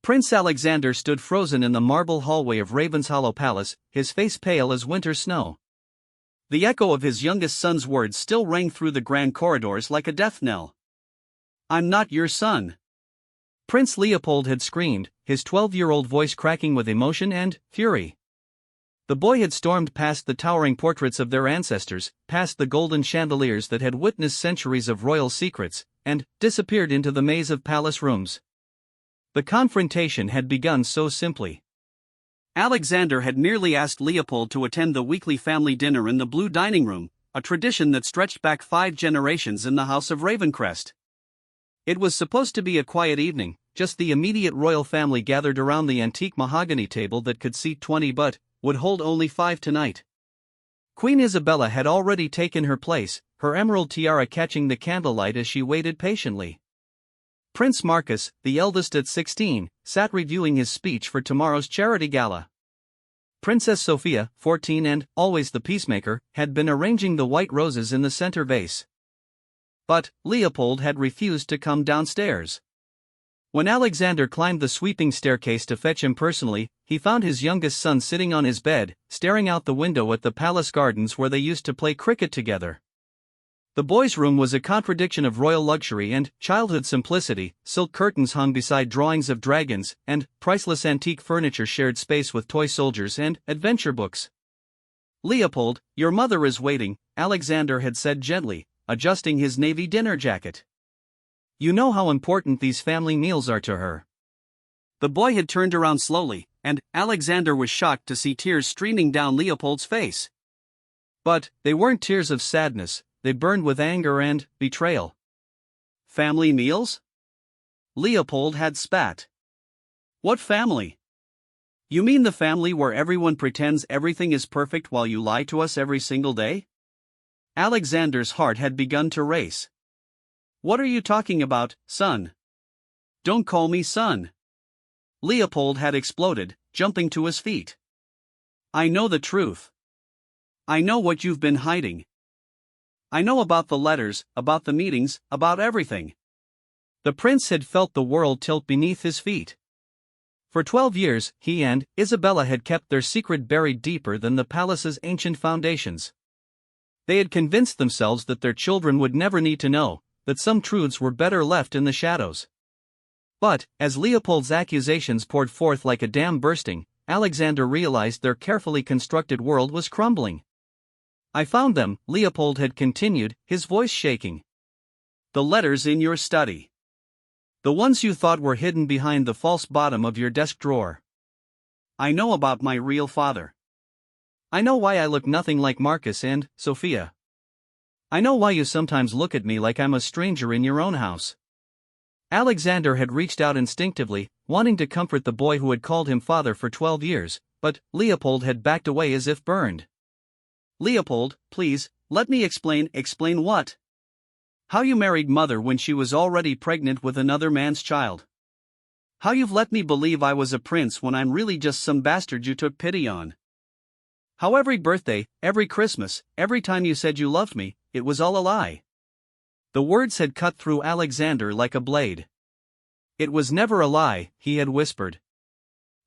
Prince Alexander stood frozen in the marble hallway of Ravenshollow Palace, his face pale as winter snow. The echo of his youngest son's words still rang through the grand corridors like a death knell. "I'm not your son!" Prince Leopold had screamed, his 12-year-old voice cracking with emotion and fury. The boy had stormed past the towering portraits of their ancestors, past the golden chandeliers that had witnessed centuries of royal secrets, and disappeared into the maze of palace rooms. The confrontation had begun so simply. Alexander had merely asked Leopold to attend the weekly family dinner in the blue dining room, a tradition that stretched back 5 generations in the House of Ravencrest. It was supposed to be a quiet evening, just the immediate royal family gathered around the antique mahogany table that could seat 20 but would hold only 5 tonight. Queen Isabella had already taken her place, her emerald tiara catching the candlelight as she waited patiently. Prince Marcus, the eldest at 16, sat reviewing his speech for tomorrow's charity gala. Princess Sophia, 14 and always the peacemaker, had been arranging the white roses in the center vase. But Leopold had refused to come downstairs. When Alexander climbed the sweeping staircase to fetch him personally, he found his youngest son sitting on his bed, staring out the window at the palace gardens where they used to play cricket together. The boy's room was a contradiction of royal luxury and childhood simplicity. Silk curtains hung beside drawings of dragons, and priceless antique furniture shared space with toy soldiers and adventure books. "Leopold, your mother is waiting," Alexander had said gently, adjusting his navy dinner jacket. "You know how important these family meals are to her." The boy had turned around slowly, and Alexander was shocked to see tears streaming down Leopold's face. But they weren't tears of sadness. They burned with anger and betrayal. "Family meals?" Leopold had spat. "What family? You mean the family where everyone pretends everything is perfect while you lie to us every single day?" Alexander's heart had begun to race. "What are you talking about, son? Don't call me son!" Leopold had exploded, jumping to his feet. "I know the truth. I know what you've been hiding. I know about the letters, about the meetings, about everything." The prince had felt the world tilt beneath his feet. For 12 years, he and Isabella had kept their secret buried deeper than the palace's ancient foundations. They had convinced themselves that their children would never need to know, that some truths were better left in the shadows. But, as Leopold's accusations poured forth like a dam bursting, Alexander realized their carefully constructed world was crumbling. "I found them," Leopold had continued, his voice shaking. "The letters in your study. The ones you thought were hidden behind the false bottom of your desk drawer. I know about my real father. I know why I look nothing like Marcus and Sophia. I know why you sometimes look at me like I'm a stranger in your own house." Alexander had reached out instinctively, wanting to comfort the boy who had called him father for 12 years, but Leopold had backed away as if burned. "Leopold, please, let me explain." "Explain what?" "How you married mother when she was already pregnant with another man's child. How you've let me believe I was a prince when I'm really just some bastard you took pity on. How every birthday, every Christmas, every time you said you loved me, it was all a lie." The words had cut through Alexander like a blade. "It was never a lie," he had whispered.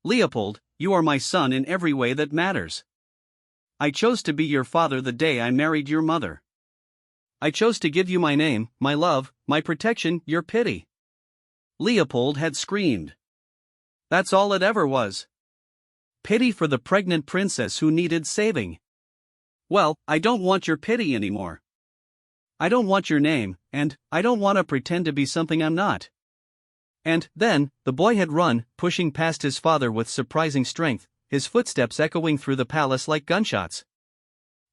"Leopold, you are my son in every way that matters. I chose to be your father the day I married your mother. I chose to give you my name, my love, my protection, your pity." Leopold had screamed. That's all it ever was. Pity for the pregnant princess who needed saving. "Well, I don't want your pity anymore. I don't want your name, and I don't want to pretend to be something I'm not." And then, the boy had run, pushing past his father with surprising strength, his footsteps echoing through the palace like gunshots.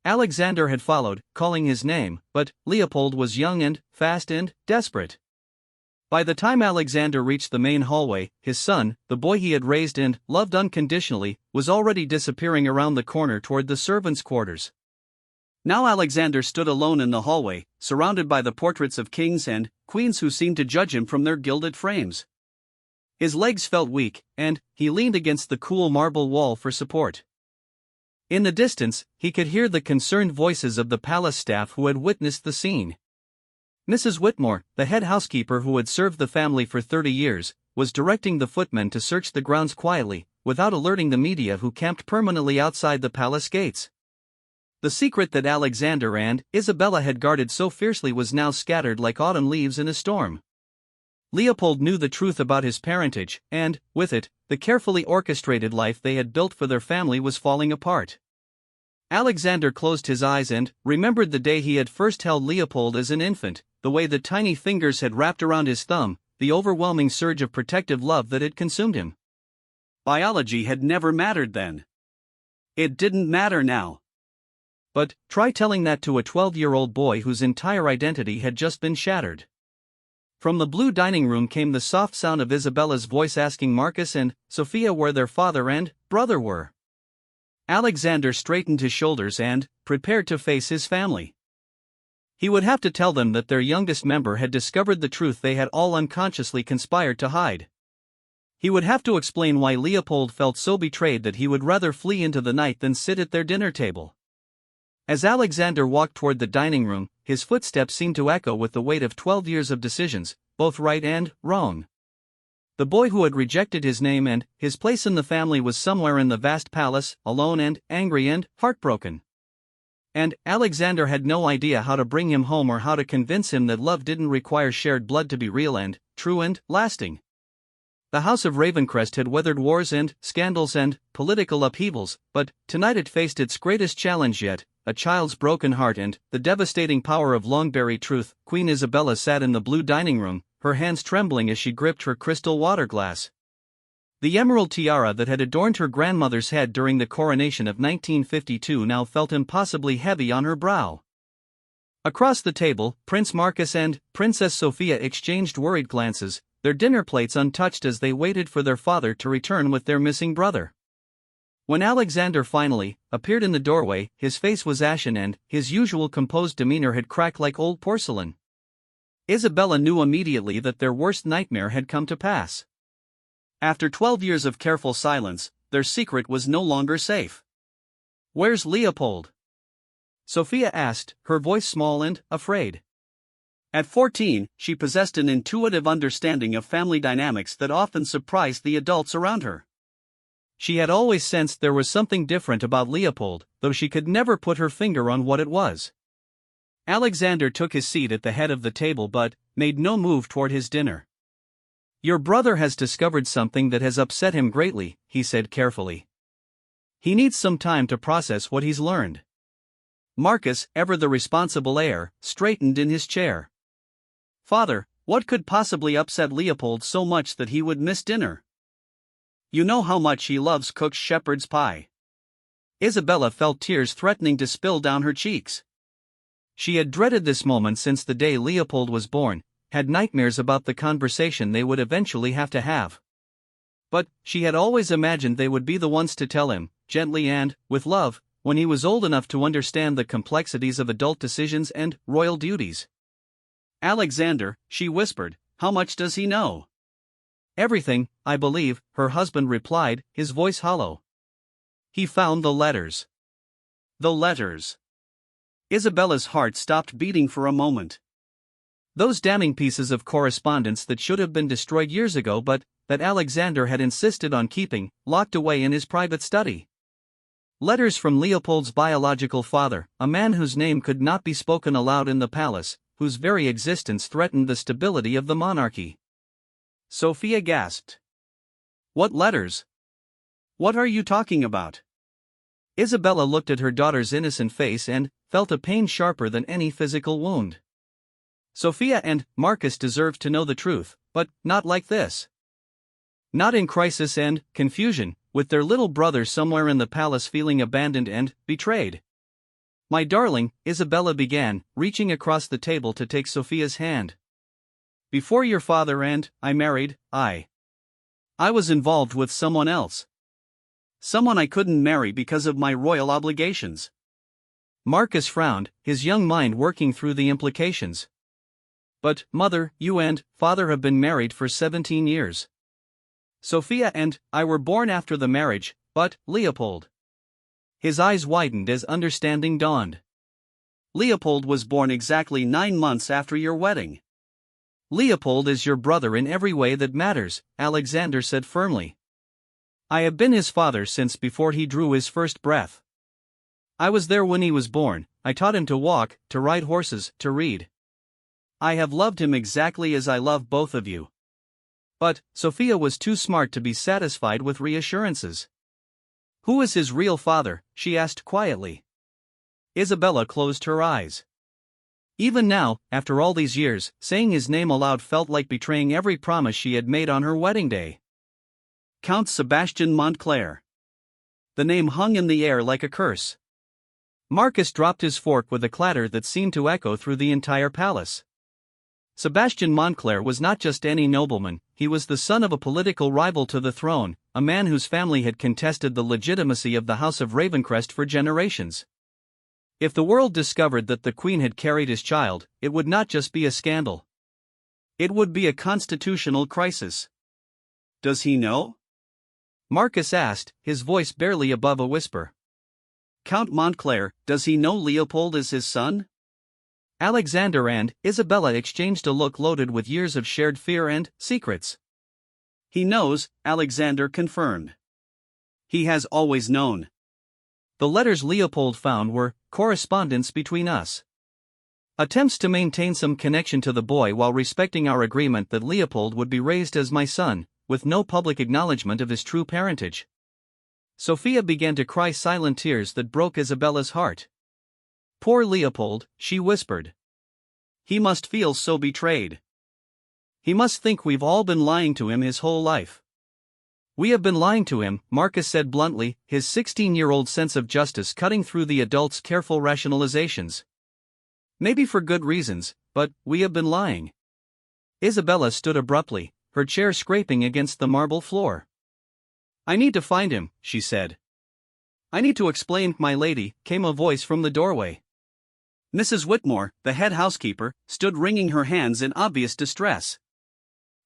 Alexander had followed, calling his name, but Leopold was young and fast and desperate. By the time Alexander reached the main hallway, his son, the boy he had raised and loved unconditionally, was already disappearing around the corner toward the servants' quarters. Now Alexander stood alone in the hallway, surrounded by the portraits of kings and queens who seemed to judge him from their gilded frames. His legs felt weak, and he leaned against the cool marble wall for support. In the distance, he could hear the concerned voices of the palace staff who had witnessed the scene. Mrs. Whitmore, the head housekeeper who had served the family for 30 years, was directing the footmen to search the grounds quietly, without alerting the media who camped permanently outside the palace gates. The secret that Alexander and Isabella had guarded so fiercely was now scattered like autumn leaves in a storm. Leopold knew the truth about his parentage, and, with it, the carefully orchestrated life they had built for their family was falling apart. Alexander closed his eyes and remembered the day he had first held Leopold as an infant, the way the tiny fingers had wrapped around his thumb, the overwhelming surge of protective love that had consumed him. Biology had never mattered then. It didn't matter now. But try telling that to a 12-year-old boy whose entire identity had just been shattered. From the blue dining room came the soft sound of Isabella's voice asking Marcus and Sophia where their father and brother were. Alexander straightened his shoulders and prepared to face his family. He would have to tell them that their youngest member had discovered the truth they had all unconsciously conspired to hide. He would have to explain why Leopold felt so betrayed that he would rather flee into the night than sit at their dinner table. As Alexander walked toward the dining room, his footsteps seemed to echo with the weight of 12 years of decisions, both right and wrong. The boy who had rejected his name and his place in the family was somewhere in the vast palace, alone and angry and heartbroken. And Alexander had no idea how to bring him home or how to convince him that love didn't require shared blood to be real and true and lasting. The House of Ravencrest had weathered wars and scandals and political upheavals, but tonight it faced its greatest challenge yet, a child's broken heart and the devastating power of long-buried truth. Queen Isabella sat in the blue dining room, her hands trembling as she gripped her crystal water glass. The emerald tiara that had adorned her grandmother's head during the coronation of 1952 now felt impossibly heavy on her brow. Across the table, Prince Marcus and Princess Sophia exchanged worried glances, their dinner plates untouched as they waited for their father to return with their missing brother. When Alexander finally appeared in the doorway, his face was ashen and his usual composed demeanor had cracked like old porcelain. Isabella knew immediately that their worst nightmare had come to pass. After 12 years of careful silence, their secret was no longer safe. "Where's Leopold?" Sophia asked, her voice small and afraid. At 14, she possessed an intuitive understanding of family dynamics that often surprised the adults around her. She had always sensed there was something different about Leopold, though she could never put her finger on what it was. Alexander took his seat at the head of the table but made no move toward his dinner. "Your brother has discovered something that has upset him greatly," he said carefully. "He needs some time to process what he's learned." Marcus, ever the responsible heir, straightened in his chair. "Father, what could possibly upset Leopold so much that he would miss dinner? You know how much he loves cooked shepherd's pie." Isabella felt tears threatening to spill down her cheeks. She had dreaded this moment since the day Leopold was born, had nightmares about the conversation they would eventually have to have. But she had always imagined they would be the ones to tell him, gently and with love, when he was old enough to understand the complexities of adult decisions and royal duties. "Alexander," she whispered, "how much does he know?" "Everything, I believe," her husband replied, his voice hollow. "He found the letters." The letters. Isabella's heart stopped beating for a moment. Those damning pieces of correspondence that should have been destroyed years ago but that Alexander had insisted on keeping, locked away in his private study. Letters from Leopold's biological father, a man whose name could not be spoken aloud in the palace, whose very existence threatened the stability of the monarchy. Sophia gasped. "What letters? What are you talking about?" Isabella looked at her daughter's innocent face and felt a pain sharper than any physical wound. Sophia and Marcus deserved to know the truth, but not like this. Not in crisis and confusion, with their little brother somewhere in the palace feeling abandoned and betrayed. "My darling," Isabella began, reaching across the table to take Sophia's hand. "Before your father and I married, I was involved with someone else. Someone I couldn't marry because of my royal obligations." Marcus frowned, his young mind working through the implications. "But, mother, you and father have been married for 17 years. Sophia and I were born after the marriage, but Leopold." His eyes widened as understanding dawned. "Leopold was born exactly 9 months after your wedding." Leopold is your brother in every way that matters, Alexander said firmly. I have been his father since before he drew his first breath. I was there when he was born. I taught him to walk, to ride horses, to read. I have loved him exactly as I love both of you. But Sophia was too smart to be satisfied with reassurances. Who is his real father? She asked quietly. Isabella closed her eyes. Even now, after all these years, saying his name aloud felt like betraying every promise she had made on her wedding day. Count Sebastian Montclair. The name hung in the air like a curse. Marcus dropped his fork with a clatter that seemed to echo through the entire palace. Sebastian Montclair was not just any nobleman, he was the son of a political rival to the throne, a man whose family had contested the legitimacy of the House of Ravencrest for generations. If the world discovered that the Queen had carried his child, it would not just be a scandal. It would be a constitutional crisis. Does he know? Marcus asked, his voice barely above a whisper. Count Montclair, does he know Leopold is his son? Alexander and Isabella exchanged a look loaded with years of shared fear and secrets. He knows, Alexander confirmed. He has always known. The letters Leopold found were correspondence between us. Attempts to maintain some connection to the boy while respecting our agreement that Leopold would be raised as my son, with no public acknowledgement of his true parentage. Sophia began to cry silent tears that broke Isabella's heart. Poor Leopold, she whispered. He must feel so betrayed. He must think we've all been lying to him his whole life. We have been lying to him, Marcus said bluntly, his 16-year-old sense of justice cutting through the adult's careful rationalizations. Maybe for good reasons, but we have been lying. Isabella stood abruptly, her chair scraping against the marble floor. I need to find him, she said. I need to explain, my lady, came a voice from the doorway. Mrs. Whitmore, the head housekeeper, stood wringing her hands in obvious distress.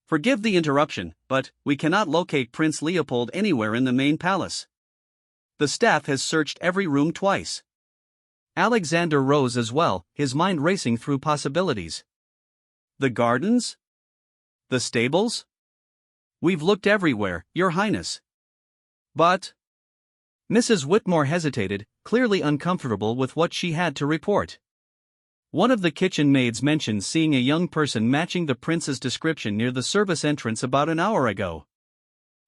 Forgive the interruption, but we cannot locate Prince Leopold anywhere in the main palace. The staff has searched every room twice. Alexander rose as well, his mind racing through possibilities. The gardens? The stables? We've looked everywhere, Your Highness. But... Mrs. Whitmore hesitated, clearly uncomfortable with what she had to report. One of the kitchen maids mentioned seeing a young person matching the prince's description near the service entrance about an hour ago.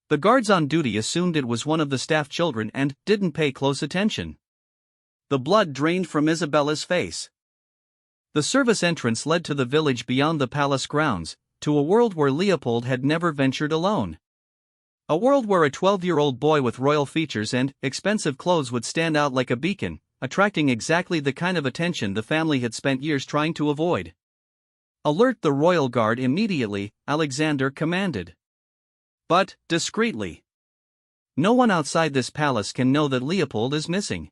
The guards on duty assumed it was one of the staff children and didn't pay close attention. The blood drained from Isabella's face. The service entrance led to the village beyond the palace grounds, to a world where Leopold had never ventured alone. A world where a 12-year-old boy with royal features and expensive clothes would stand out like a beacon, attracting exactly the kind of attention the family had spent years trying to avoid. Alert the royal guard immediately, Alexander commanded. But, discreetly. No one outside this palace can know that Leopold is missing.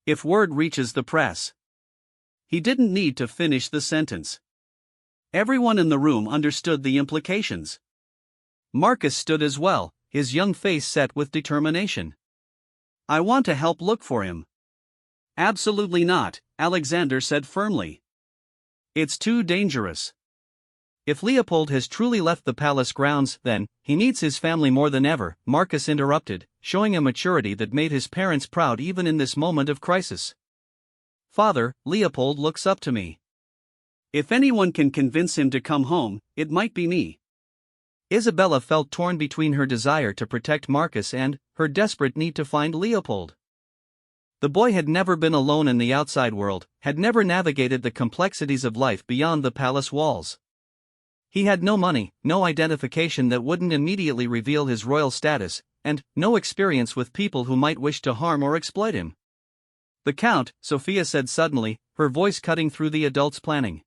If word reaches the press. He didn't need to finish the sentence. Everyone in the room understood the implications. Marcus stood as well, his young face set with determination. I want to help look for him. Absolutely not, Alexander said firmly. It's too dangerous. If Leopold has truly left the palace grounds, then he needs his family more than ever, Marcus interrupted, showing a maturity that made his parents proud even in this moment of crisis. Father, Leopold looks up to me. If anyone can convince him to come home, it might be me. Isabella felt torn between her desire to protect Marcus and her desperate need to find Leopold. The boy had never been alone in the outside world, had never navigated the complexities of life beyond the palace walls. He had no money, no identification that wouldn't immediately reveal his royal status, and no experience with people who might wish to harm or exploit him. The Count, Sophia said suddenly, her voice cutting through the adults' planning.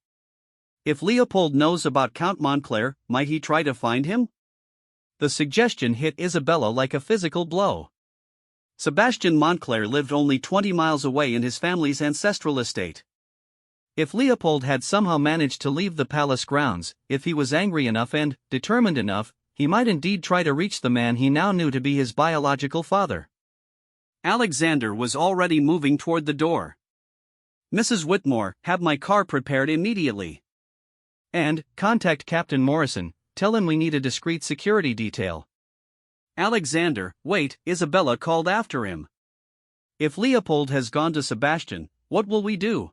If Leopold knows about Count Montclair, might he try to find him? The suggestion hit Isabella like a physical blow. Sebastian Montclair lived only 20 miles away in his family's ancestral estate. If Leopold had somehow managed to leave the palace grounds, if he was angry enough and determined enough, he might indeed try to reach the man he now knew to be his biological father. Alexander was already moving toward the door. Mrs. Whitmore, have my car prepared immediately. And, contact Captain Morrison, tell him we need a discreet security detail. Alexander, wait, Isabella called after him. If Leopold has gone to Sebastian, what will we do?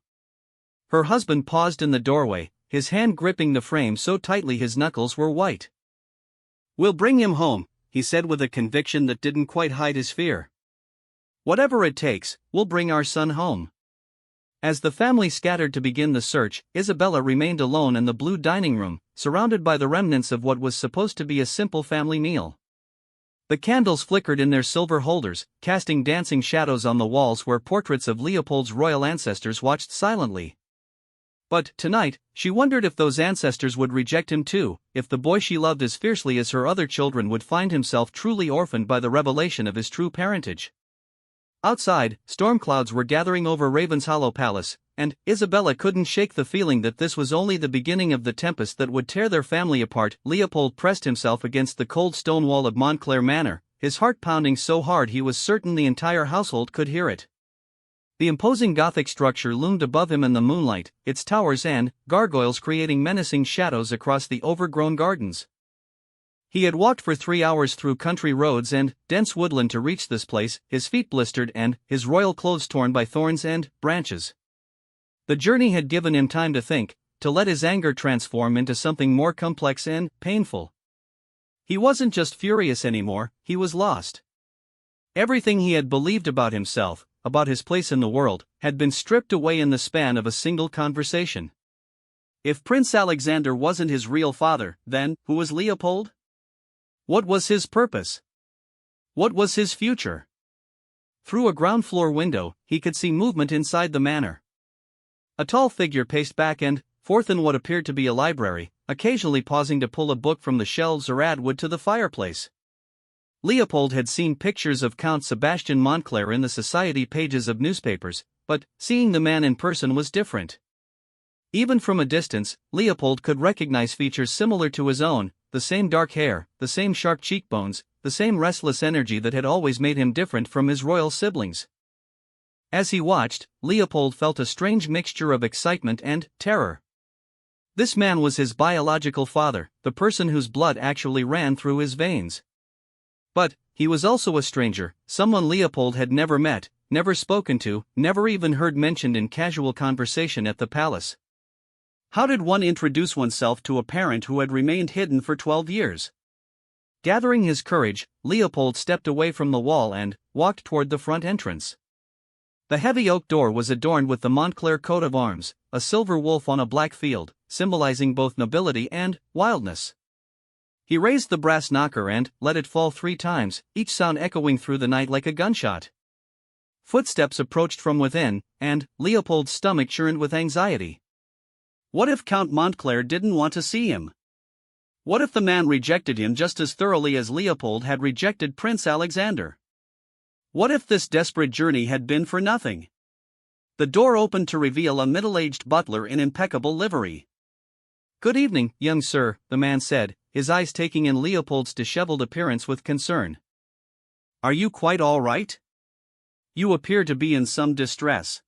Her husband paused in the doorway, his hand gripping the frame so tightly his knuckles were white. We'll bring him home, he said with a conviction that didn't quite hide his fear. Whatever it takes, we'll bring our son home. As the family scattered to begin the search, Isabella remained alone in the blue dining room, surrounded by the remnants of what was supposed to be a simple family meal. The candles flickered in their silver holders, casting dancing shadows on the walls where portraits of Leopold's royal ancestors watched silently. But, tonight, she wondered if those ancestors would reject him too, if the boy she loved as fiercely as her other children would find himself truly orphaned by the revelation of his true parentage. Outside, storm clouds were gathering over Ravenshollow Palace, and Isabella couldn't shake the feeling that this was only the beginning of the tempest that would tear their family apart. Leopold pressed himself against the cold stone wall of Montclair Manor, his heart pounding so hard he was certain the entire household could hear it. The imposing Gothic structure loomed above him in the moonlight, its towers and gargoyles creating menacing shadows across the overgrown gardens. He had walked for 3 hours through country roads and dense woodland to reach this place, his feet blistered and his royal clothes torn by thorns and branches. The journey had given him time to think, to let his anger transform into something more complex and painful. He wasn't just furious anymore, he was lost. Everything he had believed about himself, about his place in the world, had been stripped away in the span of a single conversation. If Prince Alexander wasn't his real father, then, who was Leopold? What was his purpose? What was his future? Through a ground-floor window, he could see movement inside the manor. A tall figure paced back and forth in what appeared to be a library, occasionally pausing to pull a book from the shelves or add wood to the fireplace. Leopold had seen pictures of Count Sebastian Montclair in the society pages of newspapers, but seeing the man in person was different. Even from a distance, Leopold could recognize features similar to his own, the same dark hair, the same sharp cheekbones, the same restless energy that had always made him different from his royal siblings. As he watched, Leopold felt a strange mixture of excitement and terror. This man was his biological father, the person whose blood actually ran through his veins. But he was also a stranger, someone Leopold had never met, never spoken to, never even heard mentioned in casual conversation at the palace. How did one introduce oneself to a parent who had remained hidden for 12 years? Gathering his courage, Leopold stepped away from the wall and walked toward the front entrance. The heavy oak door was adorned with the Montclair coat of arms, a silver wolf on a black field, symbolizing both nobility and wildness. He raised the brass knocker and let it fall 3 times, each sound echoing through the night like a gunshot. Footsteps approached from within, and Leopold's stomach churned with anxiety. What if Count Montclair didn't want to see him? What if the man rejected him just as thoroughly as Leopold had rejected Prince Alexander? What if this desperate journey had been for nothing? The door opened to reveal a middle-aged butler in impeccable livery. "Good evening, young sir," the man said, his eyes taking in Leopold's disheveled appearance with concern. "Are you quite all right? You appear to be in some distress."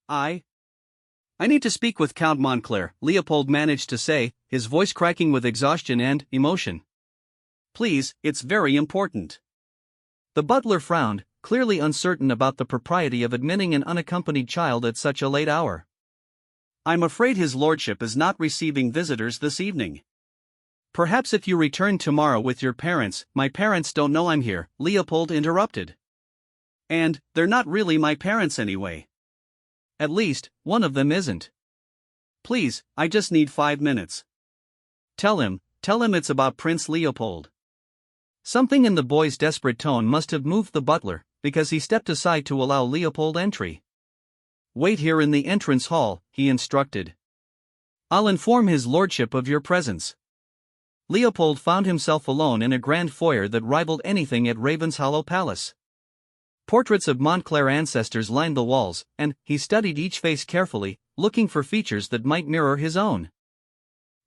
I need to speak with Count Montclair," Leopold managed to say, his voice cracking with exhaustion and emotion. "Please, it's very important." The butler frowned, clearly uncertain about the propriety of admitting an unaccompanied child at such a late hour. "I'm afraid his lordship is not receiving visitors this evening. Perhaps if you return tomorrow with your parents." "My parents don't know I'm here," Leopold interrupted. "And they're not really my parents anyway. At least, one of them isn't. Please, I just need 5 minutes. Tell him it's about Prince Leopold." Something in the boy's desperate tone must have moved the butler, because he stepped aside to allow Leopold entry. "Wait here in the entrance hall," he instructed. "I'll inform his lordship of your presence." Leopold found himself alone in a grand foyer that rivaled anything at Ravenshollow Palace. Portraits of Montclair ancestors lined the walls, and he studied each face carefully, looking for features that might mirror his own.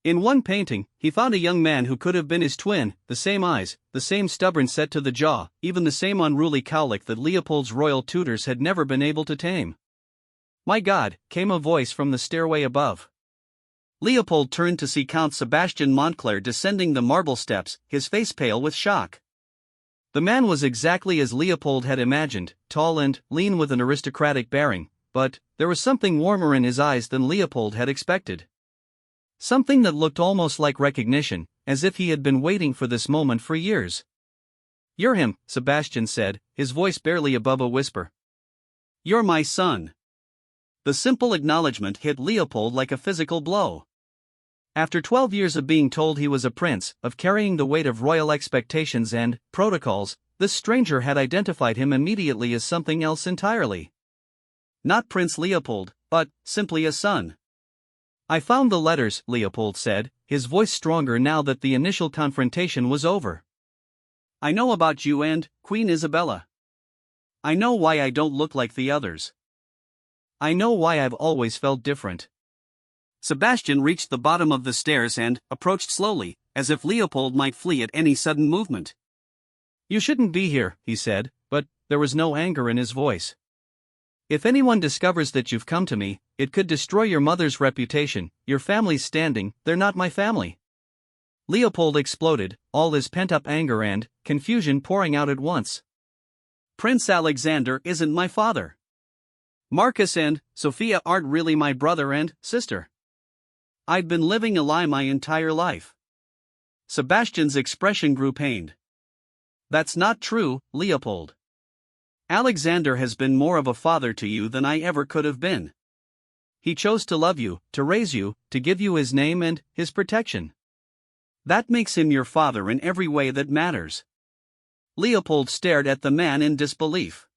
In one painting, he found a young man who could have been his twin, the same eyes, the same stubborn set to the jaw, even the same unruly cowlick that Leopold's royal tutors had never been able to tame. "My God," came a voice from the stairway above. Leopold turned to see Count Sebastian Montclair descending the marble steps, his face pale with shock. The man was exactly as Leopold had imagined, tall and lean with an aristocratic bearing, but there was something warmer in his eyes than Leopold had expected. Something that looked almost like recognition, as if he had been waiting for this moment for years. "You're him," Sebastian said, his voice barely above a whisper. "You're my son." The simple acknowledgement hit Leopold like a physical blow. After 12 years of being told he was a prince, of carrying the weight of royal expectations and protocols, this stranger had identified him immediately as something else entirely. Not Prince Leopold, but simply a son. "I found the letters," Leopold said, his voice stronger now that the initial confrontation was over. "I know about you and Queen Isabella. I know why I don't look like the others. I know why I've always felt different." Sebastian reached the bottom of the stairs and approached slowly, as if Leopold might flee at any sudden movement. "You shouldn't be here," he said, but there was no anger in his voice. "If anyone discovers that you've come to me, it could destroy your mother's reputation, your family's standing. They're not my family." Leopold exploded, all his pent-up anger and confusion pouring out at once. "Prince Alexander isn't my father. Marcus and Sophia aren't really my brother and sister. I'd been living a lie my entire life." Sebastian's expression grew pained. "That's not true, Leopold. Alexander has been more of a father to you than I ever could have been. He chose to love you, to raise you, to give you his name and his protection. That makes him your father in every way that matters." Leopold stared at the man in disbelief.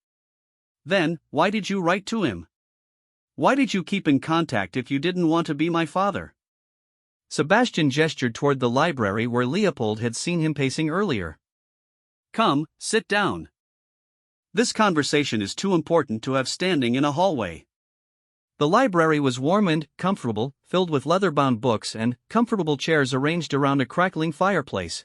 "Then, why did you write to him? Why did you keep in contact if you didn't want to be my father?" Sebastian gestured toward the library where Leopold had seen him pacing earlier. "Come, sit down. This conversation is too important to have standing in a hallway." The library was warm and comfortable, filled with leather-bound books and comfortable chairs arranged around a crackling fireplace.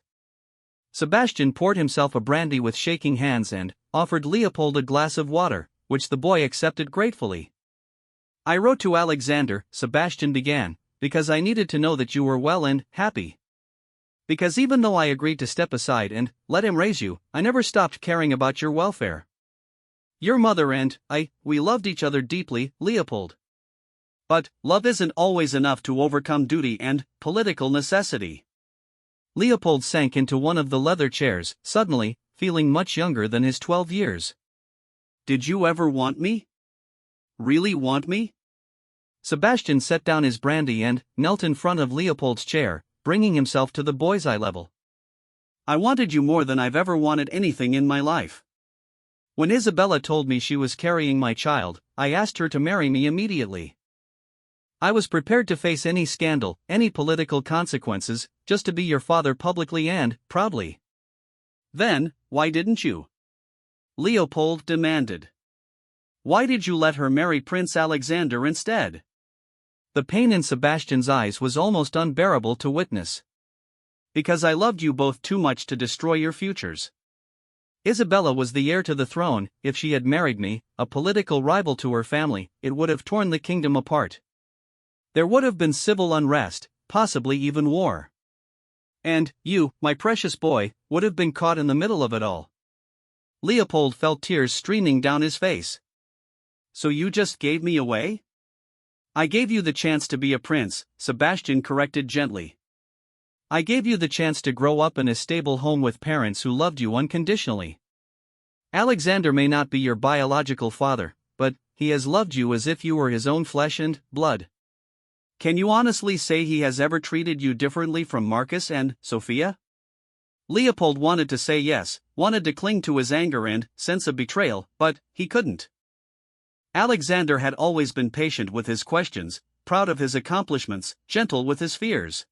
Sebastian poured himself a brandy with shaking hands and offered Leopold a glass of water, which the boy accepted gratefully. "I wrote to Alexander," Sebastian began, "because I needed to know that you were well and happy. Because even though I agreed to step aside and let him raise you, I never stopped caring about your welfare. Your mother and we loved each other deeply, Leopold. But love isn't always enough to overcome duty and political necessity." Leopold sank into one of the leather chairs, suddenly feeling much younger than his 12 years. "Did you ever want me? Really want me?" Sebastian set down his brandy and knelt in front of Leopold's chair, bringing himself to the boy's eye level. "I wanted you more than I've ever wanted anything in my life. When Isabella told me she was carrying my child, I asked her to marry me immediately. I was prepared to face any scandal, any political consequences, just to be your father publicly and proudly." "Then, why didn't you?" Leopold demanded. "Why did you let her marry Prince Alexander instead?" The pain in Sebastian's eyes was almost unbearable to witness. "Because I loved you both too much to destroy your futures. Isabella was the heir to the throne. If she had married me, a political rival to her family, it would have torn the kingdom apart. There would have been civil unrest, possibly even war. And you, my precious boy, would have been caught in the middle of it all." Leopold felt tears streaming down his face. "So you just gave me away?" "I gave you the chance to be a prince," Sebastian corrected gently. "I gave you the chance to grow up in a stable home with parents who loved you unconditionally. Alexander may not be your biological father, but he has loved you as if you were his own flesh and blood. Can you honestly say he has ever treated you differently from Marcus and Sophia?" Leopold wanted to say yes, wanted to cling to his anger and sense of betrayal, but he couldn't. Alexander had always been patient with his questions, proud of his accomplishments, gentle with his fears.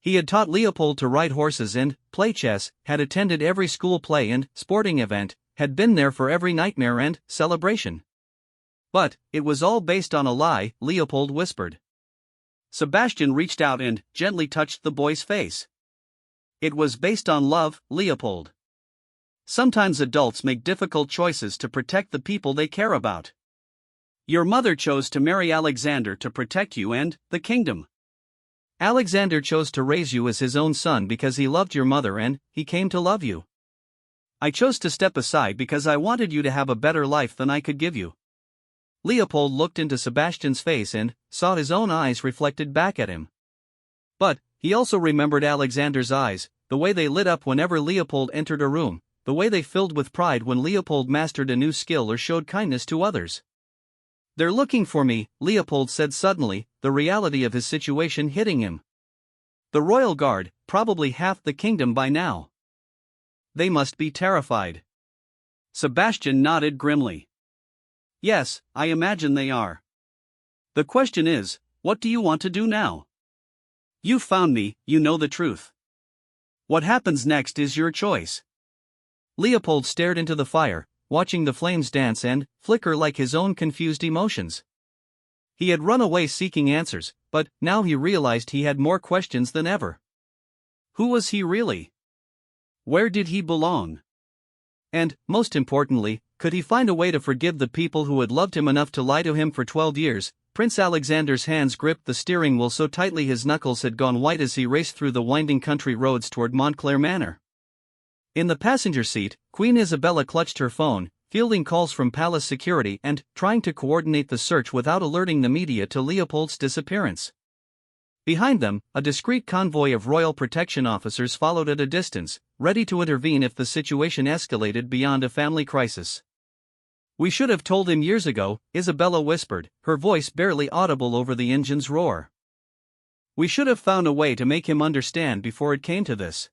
He had taught Leopold to ride horses and play chess, had attended every school play and sporting event, had been there for every nightmare and celebration. But it was all based on a lie, Leopold whispered. Sebastian reached out and gently touched the boy's face. "It was based on love, Leopold. Sometimes adults make difficult choices to protect the people they care about. Your mother chose to marry Alexander to protect you and the kingdom. Alexander chose to raise you as his own son because he loved your mother and he came to love you. I chose to step aside because I wanted you to have a better life than I could give you. Leopold looked into Sebastian's face and saw his own eyes reflected back at him. But he also remembered Alexander's eyes, the way they lit up whenever Leopold entered a room, the way they filled with pride when Leopold mastered a new skill or showed kindness to others. They're looking for me, Leopold said suddenly, the reality of his situation hitting him. The royal guard, probably half the kingdom by now. They must be terrified. Sebastian nodded grimly. Yes, I imagine they are. The question is, what do you want to do now? You found me, you know the truth. What happens next is your choice. Leopold stared into the fire, watching the flames dance and flicker like his own confused emotions. He had run away seeking answers, but now he realized he had more questions than ever. Who was he really? Where did he belong? And, most importantly, could he find a way to forgive the people who had loved him enough to lie to him for 12 years? Prince Alexander's hands gripped the steering wheel so tightly his knuckles had gone white as he raced through the winding country roads toward Montclair Manor. In the passenger seat, Queen Isabella clutched her phone, fielding calls from palace security and trying to coordinate the search without alerting the media to Leopold's disappearance. Behind them, a discreet convoy of royal protection officers followed at a distance, ready to intervene if the situation escalated beyond a family crisis. We should have told him years ago, Isabella whispered, her voice barely audible over the engine's roar. We should have found a way to make him understand before it came to this.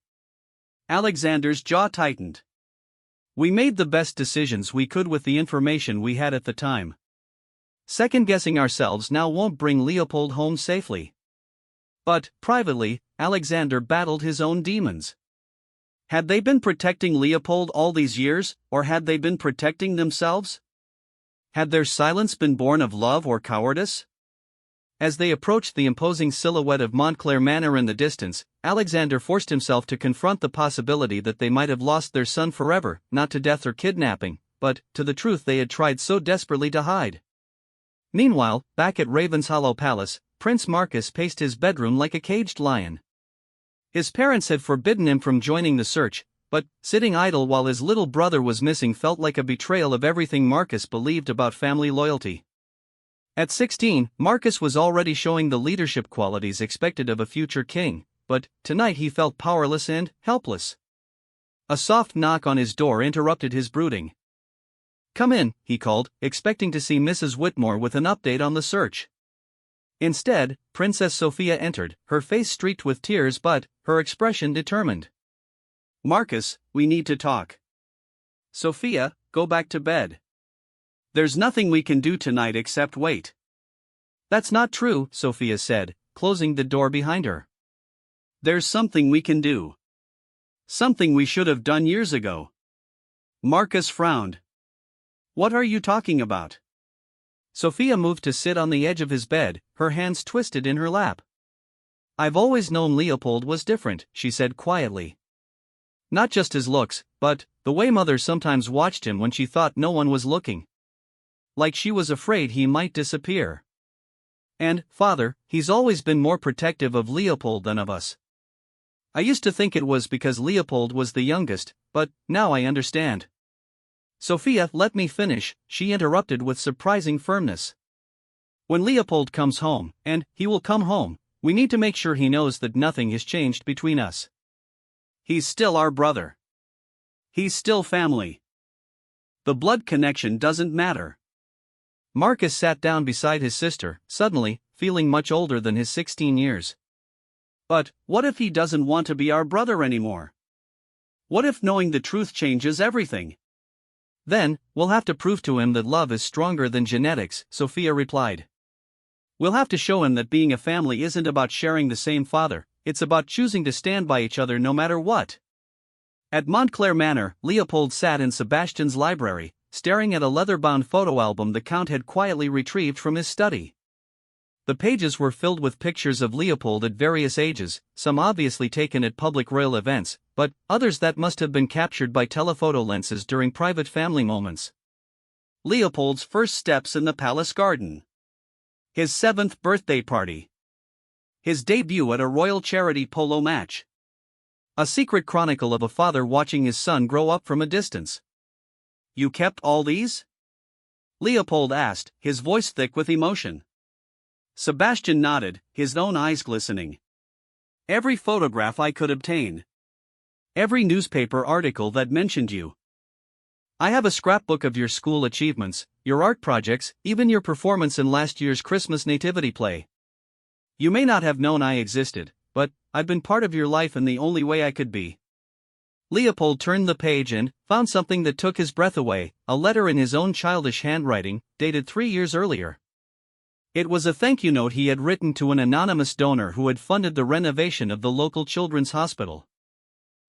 Alexander's jaw tightened. We made the best decisions we could with the information we had at the time. Second-guessing ourselves now won't bring Leopold home safely. But, privately, Alexander battled his own demons. Had they been protecting Leopold all these years, or had they been protecting themselves? Had their silence been born of love or cowardice? As they approached the imposing silhouette of Montclair Manor in the distance, Alexander forced himself to confront the possibility that they might have lost their son forever, not to death or kidnapping, but to the truth they had tried so desperately to hide. Meanwhile, back at Ravenshollow Palace, Prince Marcus paced his bedroom like a caged lion. His parents had forbidden him from joining the search, but sitting idle while his little brother was missing felt like a betrayal of everything Marcus believed about family loyalty. At 16, Marcus was already showing the leadership qualities expected of a future king, but tonight he felt powerless and helpless. A soft knock on his door interrupted his brooding. "Come in," he called, expecting to see Mrs. Whitmore with an update on the search. Instead, Princess Sophia entered, her face streaked with tears but her expression determined. "Marcus, we need to talk." "Sophia, go back to bed. There's nothing we can do tonight except wait." "That's not true," Sophia said, closing the door behind her. "There's something we can do. Something we should have done years ago." Marcus frowned. "What are you talking about?" Sophia moved to sit on the edge of his bed, her hands twisted in her lap. "I've always known Leopold was different," she said quietly. "Not just his looks, but the way Mother sometimes watched him when she thought no one was looking. Like she was afraid he might disappear. And, Father, he's always been more protective of Leopold than of us. I used to think it was because Leopold was the youngest, but now I understand." "Sophia, let me finish," she interrupted with surprising firmness. "When Leopold comes home, and he will come home, we need to make sure he knows that nothing has changed between us. He's still our brother. He's still family. The blood connection doesn't matter." Marcus sat down beside his sister, suddenly, feeling much older than his 16 years. "But what if he doesn't want to be our brother anymore? What if knowing the truth changes everything?" "Then, we'll have to prove to him that love is stronger than genetics," Sophia replied. "We'll have to show him that being a family isn't about sharing the same father, it's about choosing to stand by each other no matter what." At Montclair Manor, Leopold sat in Sebastian's library, staring at a leather-bound photo album the Count had quietly retrieved from his study. The pages were filled with pictures of Leopold at various ages, some obviously taken at public royal events, but others that must have been captured by telephoto lenses during private family moments. Leopold's first steps in the palace garden. His 7th birthday party. His debut at a royal charity polo match. A secret chronicle of a father watching his son grow up from a distance. You kept all these? Leopold asked, his voice thick with emotion. Sebastian nodded, his own eyes glistening. Every photograph I could obtain. Every newspaper article that mentioned you. I have a scrapbook of your school achievements, your art projects, even your performance in last year's Christmas nativity play. You may not have known I existed, but I've been part of your life in the only way I could be. Leopold turned the page and found something that took his breath away, a letter in his own childish handwriting, dated 3 years earlier. It was a thank you note he had written to an anonymous donor who had funded the renovation of the local children's hospital.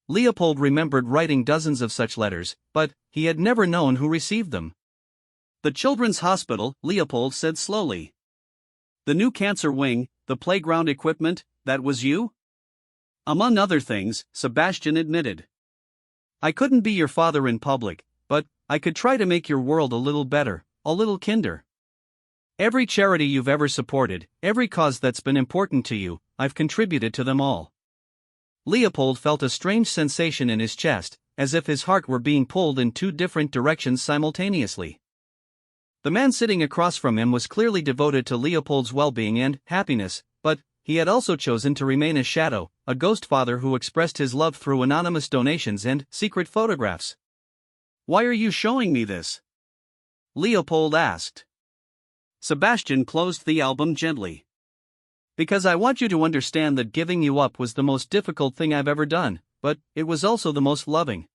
Leopold remembered writing dozens of such letters, but he had never known who received them. The children's hospital, Leopold said slowly. The new cancer wing, the playground equipment, that was you? Among other things, Sebastian admitted. I couldn't be your father in public, but I could try to make your world a little better, a little kinder. Every charity you've ever supported, every cause that's been important to you, I've contributed to them all. Leopold felt a strange sensation in his chest, as if his heart were being pulled in 2 different directions simultaneously. The man sitting across from him was clearly devoted to Leopold's well-being and happiness, but he had also chosen to remain a shadow, a ghost father who expressed his love through anonymous donations and secret photographs. Why are you showing me this? Leopold asked. Sebastian closed the album gently. Because I want you to understand that giving you up was the most difficult thing I've ever done, but it was also the most loving.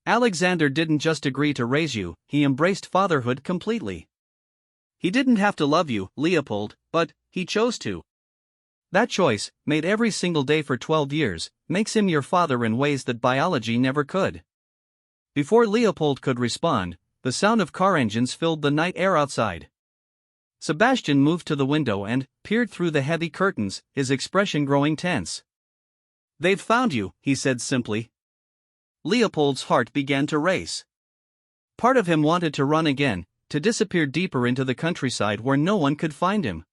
Alexander didn't just agree to raise you, he embraced fatherhood completely. He didn't have to love you, Leopold, but he chose to. That choice, made every single day for 12 years, makes him your father in ways that biology never could. Before Leopold could respond, the sound of car engines filled the night air outside. Sebastian moved to the window and peered through the heavy curtains, his expression growing tense. They've found you, he said simply. Leopold's heart began to race. Part of him wanted to run again, to disappear deeper into the countryside where no one could find him.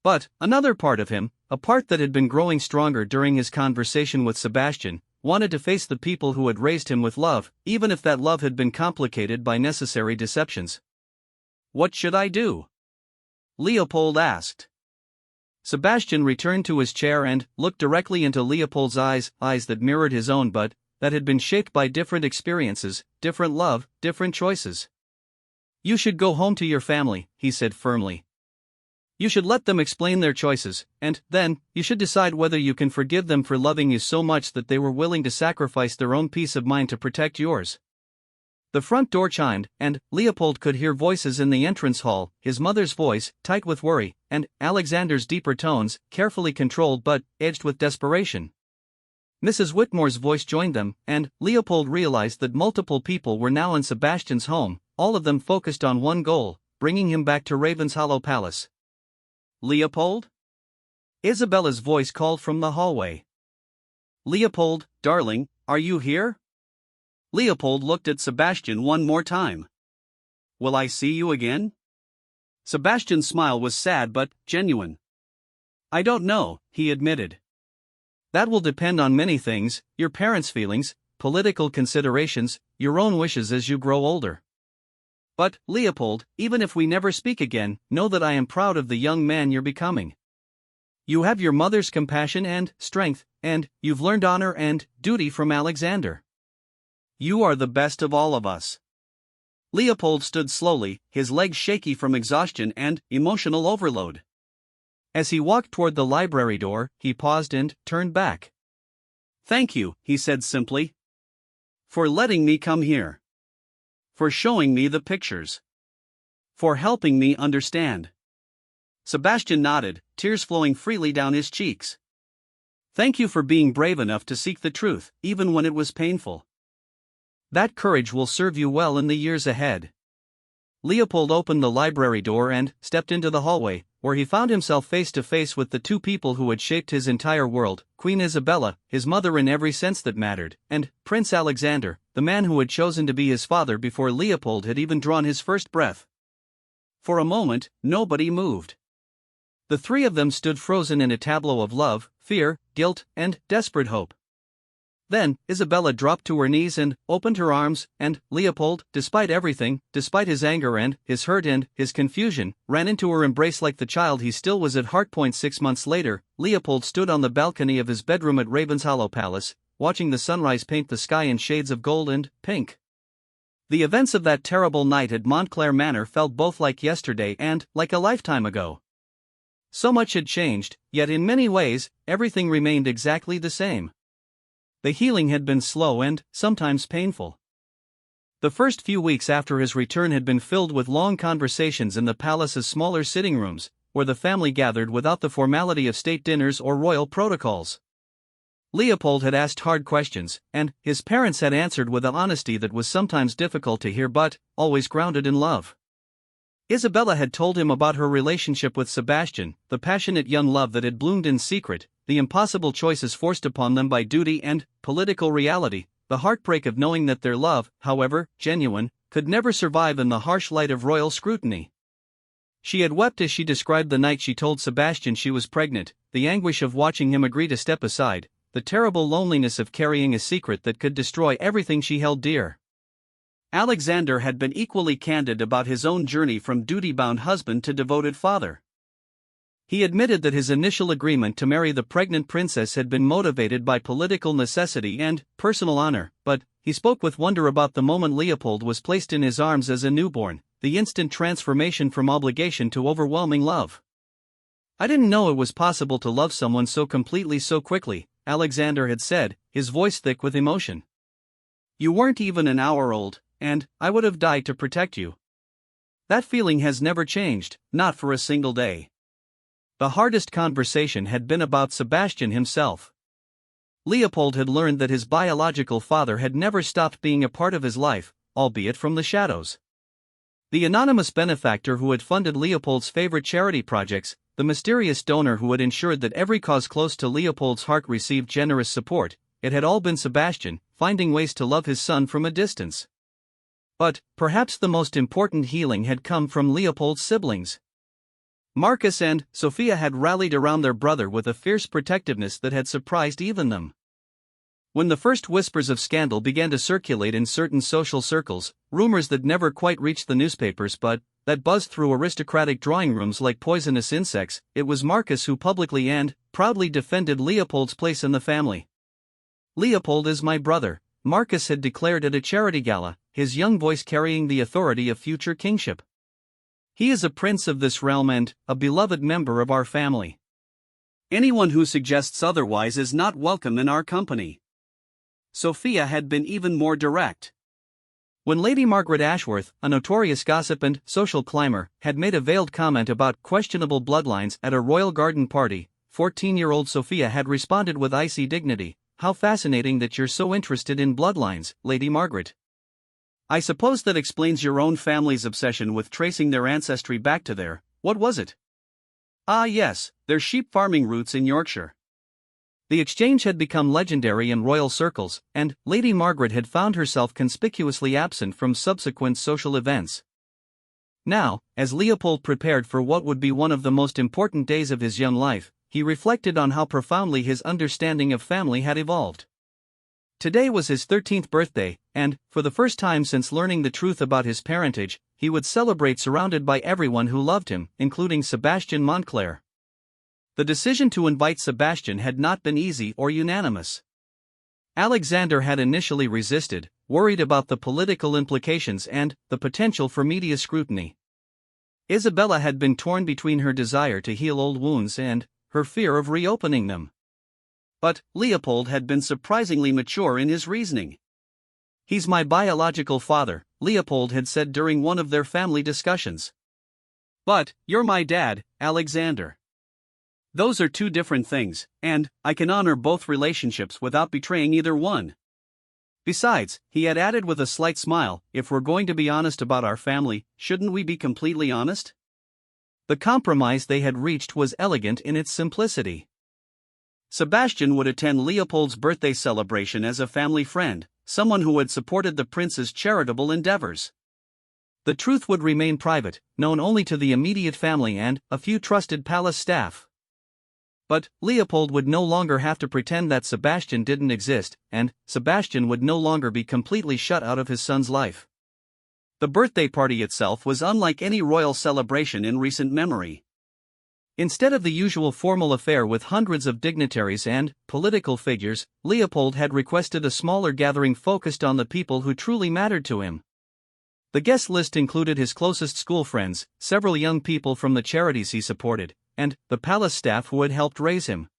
But another part of him, a part that had been growing stronger during his conversation with Sebastian, wanted to face the people who had raised him with love, even if that love had been complicated by necessary deceptions. What should I do? Leopold asked. Sebastian returned to his chair and looked directly into Leopold's eyes that mirrored his own but that had been shaped by different experiences, different love, different choices. You should go home to your family, he said firmly. You should let them explain their choices, and then, you should decide whether you can forgive them for loving you so much that they were willing to sacrifice their own peace of mind to protect yours. The front door chimed, and Leopold could hear voices in the entrance hall, his mother's voice, tight with worry, and Alexander's deeper tones, carefully controlled but edged with desperation. Mrs. Whitmore's voice joined them, and Leopold realized that multiple people were now in Sebastian's home, all of them focused on one goal, bringing him back to Ravenshollow Palace. Leopold? Isabella's voice called from the hallway. Leopold, darling, are you here? Leopold looked at Sebastian one more time. Will I see you again? Sebastian's smile was sad but genuine. I don't know, he admitted. That will depend on many things, your parents' feelings, political considerations, your own wishes as you grow older. But, Leopold, even if we never speak again, know that I am proud of the young man you're becoming. You have your mother's compassion and strength, and you've learned honor and duty from Alexander. You are the best of all of us. Leopold stood slowly, his legs shaky from exhaustion and emotional overload. As he walked toward the library door, he paused and turned back. Thank you, he said simply. For letting me come here. For showing me the pictures. For helping me understand. Sebastian nodded, tears flowing freely down his cheeks. Thank you for being brave enough to seek the truth, even when it was painful. That courage will serve you well in the years ahead. Leopold opened the library door and stepped into the hallway, where he found himself face to face with the 2 people who had shaped his entire world, Queen Isabella, his mother in every sense that mattered, and Prince Alexander, the man who had chosen to be his father before Leopold had even drawn his first breath. For a moment, nobody moved. The three of them stood frozen in a tableau of love, fear, guilt, and desperate hope. Then, Isabella dropped to her knees and opened her arms, and Leopold, despite everything, despite his anger and his hurt and his confusion, ran into her embrace like the child he still was at heart. 6 months later, Leopold stood on the balcony of his bedroom at Ravenshollow Palace, watching the sunrise paint the sky in shades of gold and pink. The events of that terrible night at Montclair Manor felt both like yesterday and like a lifetime ago. So much had changed, yet in many ways, everything remained exactly the same. The healing had been slow and sometimes painful. The first few weeks after his return had been filled with long conversations in the palace's smaller sitting rooms, where the family gathered without the formality of state dinners or royal protocols. Leopold had asked hard questions, and his parents had answered with an honesty that was sometimes difficult to hear but always grounded in love. Isabella had told him about her relationship with Sebastian, the passionate young love that had bloomed in secret, the impossible choices forced upon them by duty and political reality, the heartbreak of knowing that their love, however genuine, could never survive in the harsh light of royal scrutiny. She had wept as she described the night she told Sebastian she was pregnant, the anguish of watching him agree to step aside, the terrible loneliness of carrying a secret that could destroy everything she held dear. Alexander had been equally candid about his own journey from duty-bound husband to devoted father. He admitted that his initial agreement to marry the pregnant princess had been motivated by political necessity and personal honor, but he spoke with wonder about the moment Leopold was placed in his arms as a newborn, the instant transformation from obligation to overwhelming love. "I didn't know it was possible to love someone so completely so quickly," Alexander had said, his voice thick with emotion. "You weren't even an hour old, and I would have died to protect you. That feeling has never changed, not for a single day." The hardest conversation had been about Sebastian himself. Leopold had learned that his biological father had never stopped being a part of his life, albeit from the shadows. The anonymous benefactor who had funded Leopold's favorite charity projects, the mysterious donor who had ensured that every cause close to Leopold's heart received generous support, it had all been Sebastian, finding ways to love his son from a distance. But, perhaps the most important healing had come from Leopold's siblings. Marcus and Sophia had rallied around their brother with a fierce protectiveness that had surprised even them. When the first whispers of scandal began to circulate in certain social circles, rumors that never quite reached the newspapers but that buzzed through aristocratic drawing rooms like poisonous insects, it was Marcus who publicly and proudly defended Leopold's place in the family. "Leopold is my brother," Marcus had declared at a charity gala, his young voice carrying the authority of future kingship. "He is a prince of this realm and a beloved member of our family. Anyone who suggests otherwise is not welcome in our company." Sophia had been even more direct. When Lady Margaret Ashworth, a notorious gossip and social climber, had made a veiled comment about questionable bloodlines at a royal garden party, 14-year-old Sophia had responded with icy dignity, "How fascinating that you're so interested in bloodlines, Lady Margaret. I suppose that explains your own family's obsession with tracing their ancestry back to their, what was it? Ah yes, their sheep farming roots in Yorkshire." The exchange had become legendary in royal circles, and Lady Margaret had found herself conspicuously absent from subsequent social events. Now, as Leopold prepared for what would be one of the most important days of his young life, he reflected on how profoundly his understanding of family had evolved. Today was his 13th birthday, and, for the first time since learning the truth about his parentage, he would celebrate surrounded by everyone who loved him, including Sebastian Montclair. The decision to invite Sebastian had not been easy or unanimous. Alexander had initially resisted, worried about the political implications and the potential for media scrutiny. Isabella had been torn between her desire to heal old wounds and her fear of reopening them. But Leopold had been surprisingly mature in his reasoning. "He's my biological father," Leopold had said during one of their family discussions. "But you're my dad, Alexander. Those are two different things, and I can honor both relationships without betraying either one. Besides," he had added with a slight smile, "if we're going to be honest about our family, shouldn't we be completely honest?" The compromise they had reached was elegant in its simplicity. Sebastian would attend Leopold's birthday celebration as a family friend, someone who had supported the prince's charitable endeavors. The truth would remain private, known only to the immediate family and a few trusted palace staff. But Leopold would no longer have to pretend that Sebastian didn't exist, and Sebastian would no longer be completely shut out of his son's life. The birthday party itself was unlike any royal celebration in recent memory. Instead of the usual formal affair with hundreds of dignitaries and political figures, Leopold had requested a smaller gathering focused on the people who truly mattered to him. The guest list included his closest school friends, several young people from the charities he supported, and the palace staff who had helped raise him.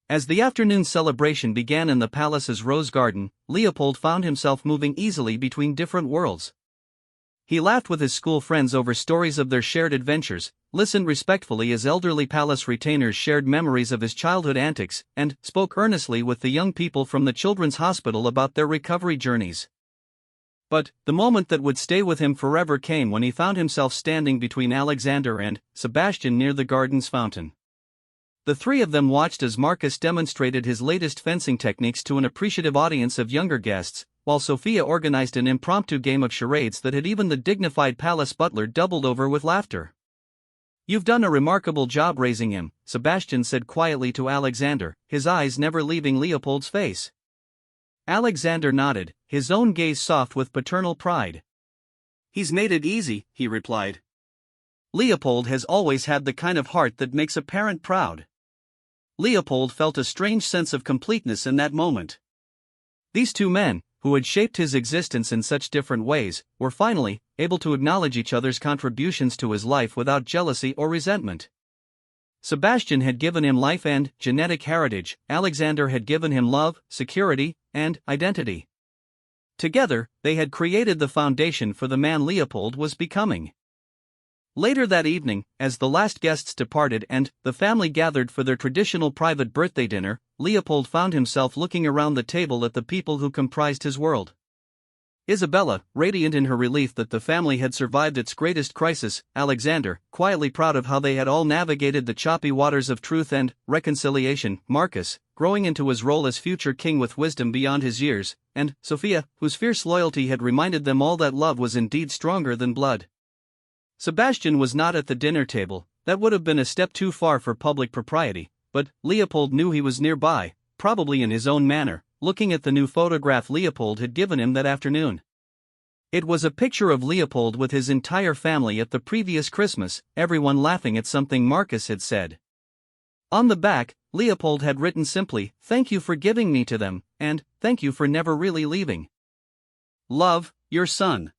As the afternoon celebration began in the palace's rose garden, Leopold found himself moving easily between different worlds. He laughed with his school friends over stories of their shared adventures, listened respectfully as elderly palace retainers shared memories of his childhood antics, and spoke earnestly with the young people from the children's hospital about their recovery journeys. But the moment that would stay with him forever came when he found himself standing between Alexander and Sebastian near the garden's fountain. The three of them watched as Marcus demonstrated his latest fencing techniques to an appreciative audience of younger guests, while Sophia organized an impromptu game of charades that had even the dignified palace butler doubled over with laughter. "You've done a remarkable job raising him," Sebastian said quietly to Alexander, his eyes never leaving Leopold's face. Alexander nodded, his own gaze soft with paternal pride. "He's made it easy," he replied. Leopold has always had the kind of heart that makes a parent proud. Leopold felt a strange sense of completeness in that moment. These two men, who had shaped his existence in such different ways, were finally able to acknowledge each other's contributions to his life without jealousy or resentment. Sebastian had given him life and genetic heritage, Alexander had given him love, security, and identity. Together, they had created the foundation for the man Leopold was becoming. Later that evening, as the last guests departed and the family gathered for their traditional private birthday dinner, Leopold found himself looking around the table at the people who comprised his world. Isabella, radiant in her relief that the family had survived its greatest crisis, Alexander, quietly proud of how they had all navigated the choppy waters of truth and reconciliation, Marcus, growing into his role as future king with wisdom beyond his years, and Sophia, whose fierce loyalty had reminded them all that love was indeed stronger than blood. Sebastian was not at the dinner table, that would have been a step too far for public propriety, but Leopold knew he was nearby, probably in his own manner, looking at the new photograph Leopold had given him that afternoon. It was a picture of Leopold with his entire family at the previous Christmas, everyone laughing at something Marcus had said. On the back, Leopold had written simply, "Thank you for giving me to them, and thank you for never really leaving. Love, your son."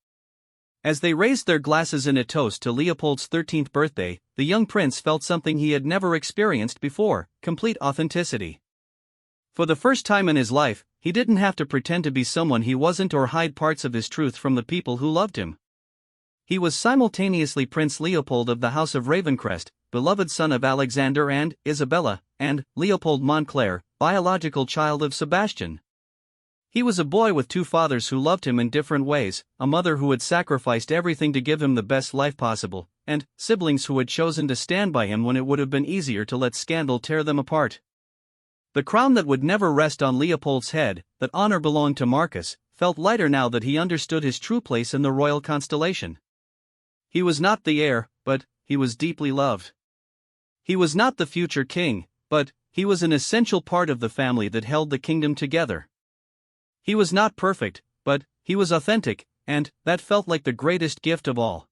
As they raised their glasses in a toast to Leopold's 13th birthday, the young prince felt something he had never experienced before: complete authenticity. For the first time in his life, he didn't have to pretend to be someone he wasn't or hide parts of his truth from the people who loved him. He was simultaneously Prince Leopold of the House of Ravencrest, beloved son of Alexander and Isabella, and Leopold Montclair, biological child of Sebastian. He was a boy with two fathers who loved him in different ways, a mother who had sacrificed everything to give him the best life possible, and siblings who had chosen to stand by him when it would have been easier to let scandal tear them apart. The crown that would never rest on Leopold's head, that honor belonged to Marcus, felt lighter now that he understood his true place in the royal constellation. He was not the heir, but he was deeply loved. He was not the future king, but he was an essential part of the family that held the kingdom together. He was not perfect, but he was authentic, and that felt like the greatest gift of all.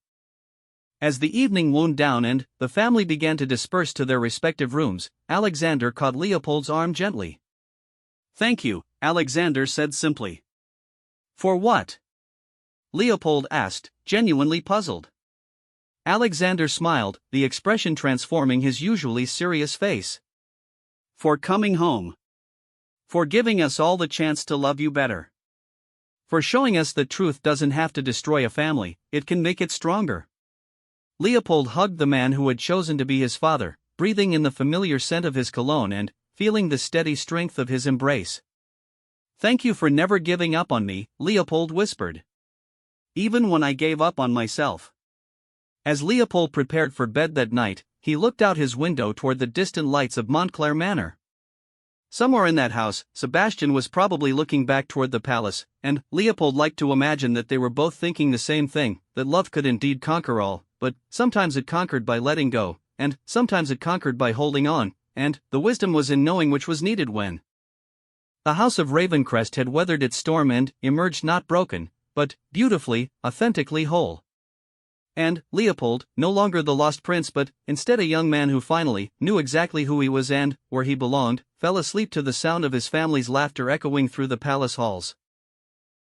As the evening wound down and the family began to disperse to their respective rooms, Alexander caught Leopold's arm gently. "Thank you," Alexander said simply. "For what?" Leopold asked, genuinely puzzled. Alexander smiled, the expression transforming his usually serious face. "For coming home. For giving us all the chance to love you better. For showing us that truth doesn't have to destroy a family, it can make it stronger." Leopold hugged the man who had chosen to be his father, breathing in the familiar scent of his cologne and feeling the steady strength of his embrace. "Thank you for never giving up on me," Leopold whispered. "Even when I gave up on myself." As Leopold prepared for bed that night, he looked out his window toward the distant lights of Montclair Manor. Somewhere in that house, Sebastian was probably looking back toward the palace, and Leopold liked to imagine that they were both thinking the same thing, that love could indeed conquer all, but sometimes it conquered by letting go, and sometimes it conquered by holding on, and the wisdom was in knowing which was needed when. The house of Ravencrest had weathered its storm and emerged not broken, but beautifully, authentically whole. And Leopold, no longer the lost prince but instead a young man who finally knew exactly who he was and where he belonged, fell asleep to the sound of his family's laughter echoing through the palace halls.